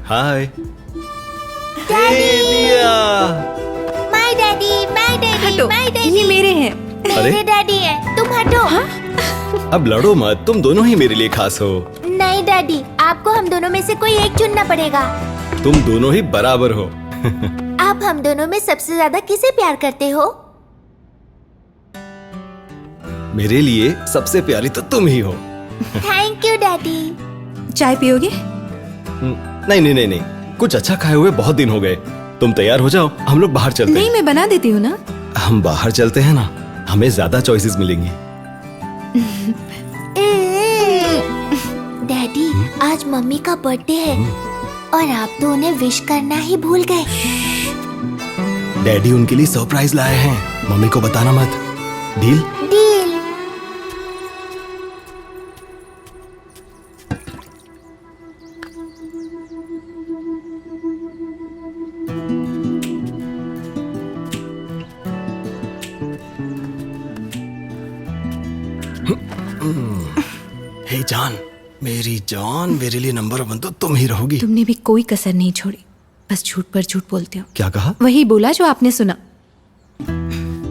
Hi my daddy, my daddy, हटो, my daddy. ये मेरे हैं। मेरे डैडी है, तुम हटो। अब लड़ो मत, तुम दोनों ही मेरे लिए खास हो। नहीं डैडी, आपको हम दोनों में से कोई एक चुनना पड़ेगा। तुम दोनों ही बराबर हो। आप हम दोनों में सबसे ज्यादा किसे प्यार करते हो? मेरे लिए सबसे प्यारी तो तुम ही हो। Thank you daddy. चाय पियोगे? नहीं नहीं नहीं नहीं, कुछ अच्छा खाए हुए बहुत दिन हो गए। तुम तैयार हो जाओ, हम लोग बाहर चलते नहीं, मैं बना देती हूँ ना। हैं। हम बाहर चलते हैं ना, हमें ज्यादा चॉइसेस मिलेंगी। डैडी, आज मम्मी का बर्थडे है और आप तो उन्हें विश करना ही भूल गए। डैडी उनके लिए सरप्राइज लाए हैं, मम्मी को बताना मत। डील? डील। हे जान, मेरी जान, मेरे लिए नंबर 1 तो तुम ही रहोगी। तुमने भी कोई कसर नहीं छोड़ी, बस झूठ पर झूठ बोलते हो। क्या कहा? वही बोला जो आपने सुना।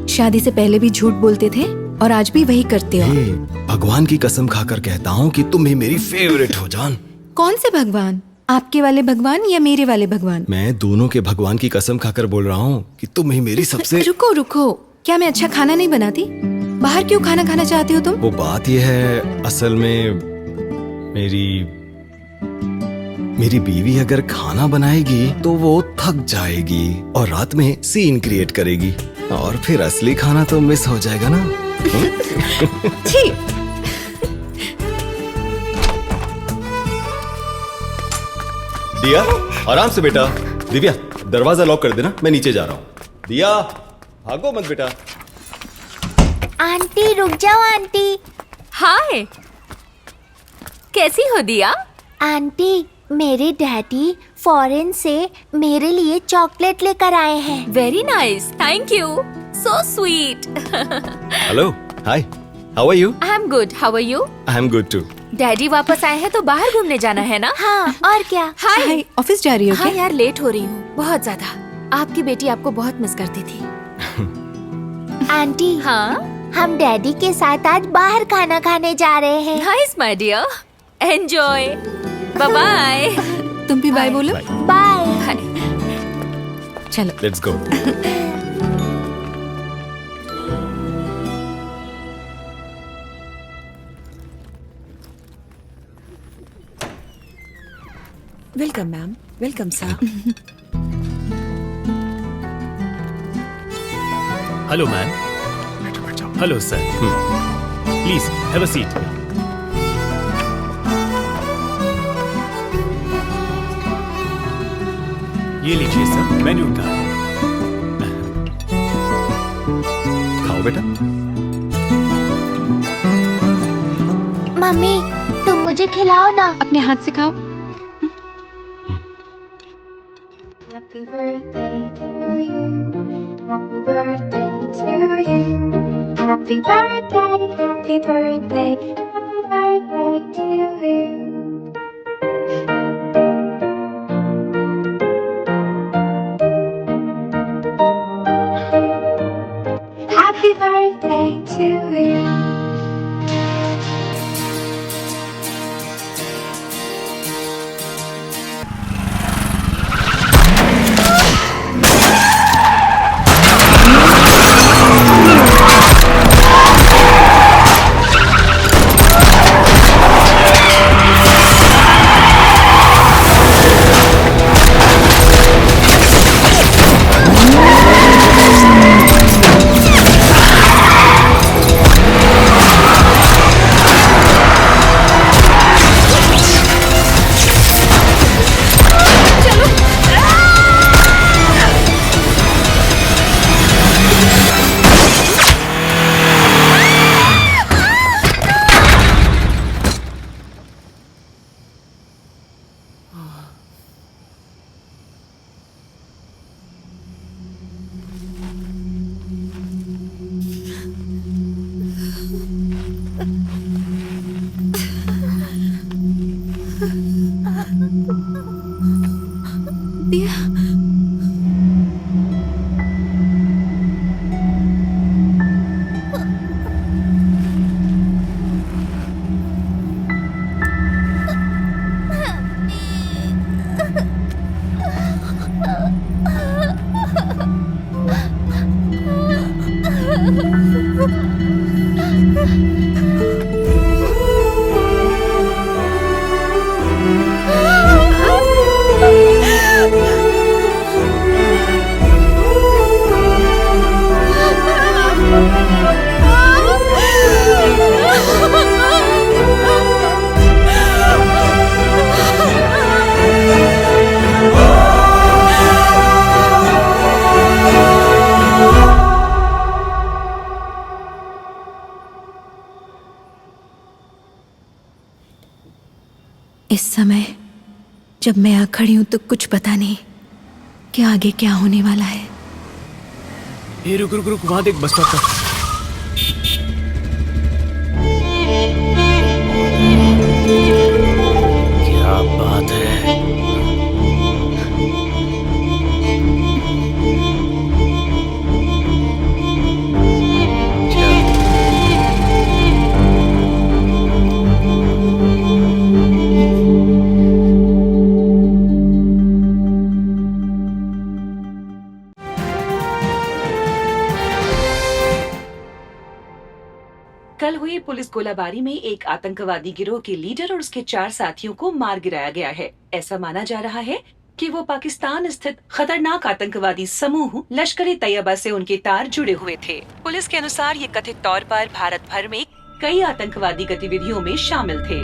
शादी से पहले भी झूठ बोलते थे और आज भी वही करते हो। हे, भगवान की कसम खाकर कहता हूँ कि तुम ही मेरी फेवरेट हो जान। कौन से भगवान? आपके वाले भगवान या मेरे वाले भगवान? मैं दोनों के भगवान की कसम खाकर बोल रहा हूँ कि तुम ही मेरी सबसे। रुको रुको, क्या मैं अच्छा खाना नहीं बनाती? बाहर क्यों खाना खाना चाहते हो तुम? वो बात ये है, असल में मेरी बीवी अगर खाना बनाएगी तो वो थक जाएगी और रात में सीन क्रिएट करेगी और फिर असली खाना तो मिस हो जाएगा ना। छी! दिया, आराम से बेटा। दिव्या, दरवाजा लॉक कर देना, मैं नीचे जा रहा हूँ। दिया, भागो मत बेटा। आंटी रुक जाओ आंटी। हाय, कैसी हो दिया? आंटी, मेरे डैडी फॉरेन से मेरे लिए चॉकलेट लेकर आए हैं। Very nice, thank you, so sweet. Hello, hi, how are you? I am good, how are you? I am good too. Daddy वापस आए हैं तो बाहर घूमने जाना है ना? हाँ, और क्या? हाय। हाय, ऑफिस जा रही हो हाँ क्या? यार, लेट हो रही हूँ बहुत ज्यादा। आपकी बेटी आपको बहुत मिस करती थी। आंटी, हाँ, हम डैडी के साथ आज बाहर खाना खाने जा रहे हैं। Nice my dear, enjoy, bye bye. तुम भी बाय बोलो। बाय। बाय। चलो। Let's go. Welcome ma'am, welcome sir. Hello ma'am. Hello sir, please have a seat. ये लीजिए सर, मेन्यू का। खाओ बेटा। मम्मी, तुम मुझे खिलाओ ना। अपने हाथ से खाओ। Happy birthday to you. Happy birthday to you. Happy birthday, happy birthday, happy birthday to you. Happy birthday to you. इस समय जब मैं आ खड़ी हूं तो कुछ पता नहीं कि आगे क्या होने वाला है। ये रुक रुक रुक, वहां देख बस स्टॉप पर। क्या बात है। कल हुई पुलिस गोलाबारी में एक आतंकवादी गिरोह के लीडर और उसके 4 साथियों को मार गिराया गया है। ऐसा माना जा रहा है कि वो पाकिस्तान स्थित खतरनाक आतंकवादी समूह लश्कर-ए तैयबा से उनके तार जुड़े हुए थे। पुलिस के अनुसार ये कथित तौर पर भारत भर में कई आतंकवादी गतिविधियों में शामिल थे।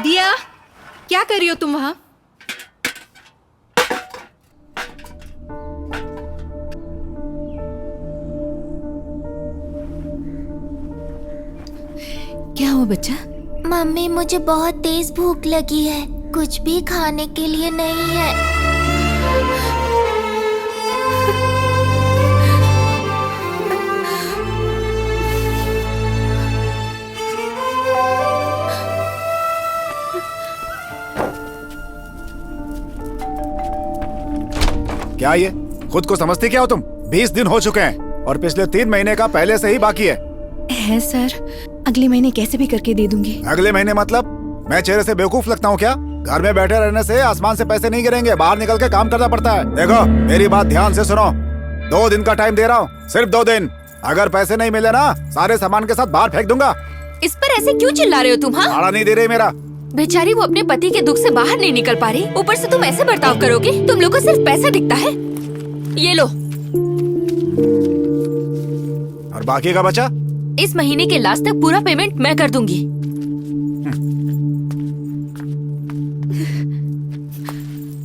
दिया, क्या कर रही हो तुम वहां? क्या हुआ बच्चा? मम्मी, मुझे बहुत तेज भूख लगी है। कुछ भी खाने के लिए नहीं है। क्या ये खुद को समझती क्या हो तुम? 20 दिन हो चुके हैं और पिछले 3 महीने का पहले से ही बाकी है सर, अगले महीने कैसे भी करके दे दूंगी। अगले महीने मतलब? मैं चेहरे से बेवकूफ लगता हूँ क्या? घर में बैठे रहने से आसमान से पैसे नहीं गिरेंगे, बाहर निकल के काम करना पड़ता है। देखो, मेरी बात ध्यान से सुनो। 2 दिन का टाइम दे रहा हूँ, सिर्फ 2 दिन। अगर पैसे नहीं मिले ना, सारे सामान के साथ बाहर फेंक दूंगा। इस पर ऐसे क्यों चिल्ला रहे हो तुम? हाँ, भाड़ा नहीं दे रही मेरा। बेचारी वो अपने पति के दुख से बाहर नहीं निकल पा रही, ऊपर से तुम ऐसे बर्ताव करोगे? तुम लोग को सिर्फ पैसा दिखता है। ये लो। और बाकी का बचा? इस महीने के लास्ट तक पूरा पेमेंट मैं कर दूंगी।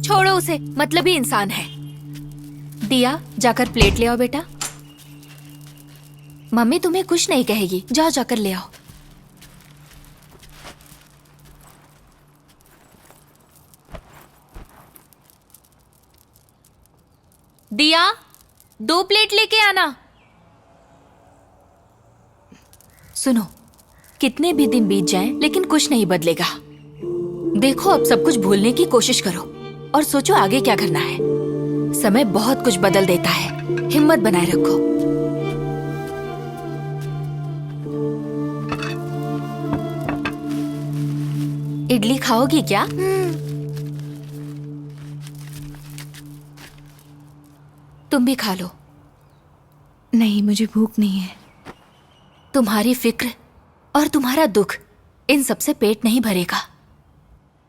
छोड़ो उसे, मतलबी इंसान है। दिया, जाकर प्लेट ले आओ बेटा। मम्मी तुम्हें कुछ नहीं कहेगी, जाओ जाकर ले आओ। दिया, 2 प्लेट लेके आना। सुनो, कितने भी दिन बीत जाएं, लेकिन कुछ नहीं बदलेगा। देखो, अब सब कुछ भूलने की कोशिश करो और सोचो आगे क्या करना है। समय बहुत कुछ बदल देता है, हिम्मत बनाए रखो। इडली खाओगी क्या? तुम भी खा लो। नहीं, मुझे भूख नहीं है। तुम्हारी फिक्र और तुम्हारा दुख, इन सबसे पेट नहीं भरेगा।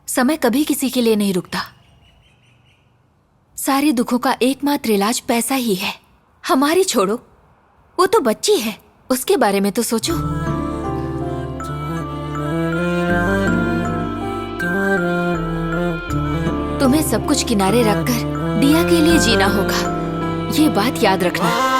समय कभी किसी के लिए नहीं रुकता। सारे दुखों का एकमात्र इलाज पैसा ही है। हमारी छोड़ो, वो तो बच्ची है, उसके बारे में तो सोचो। तुम्हें सब कुछ किनारे रखकर दिया के लिए जीना होगा, ये बात याद रखना।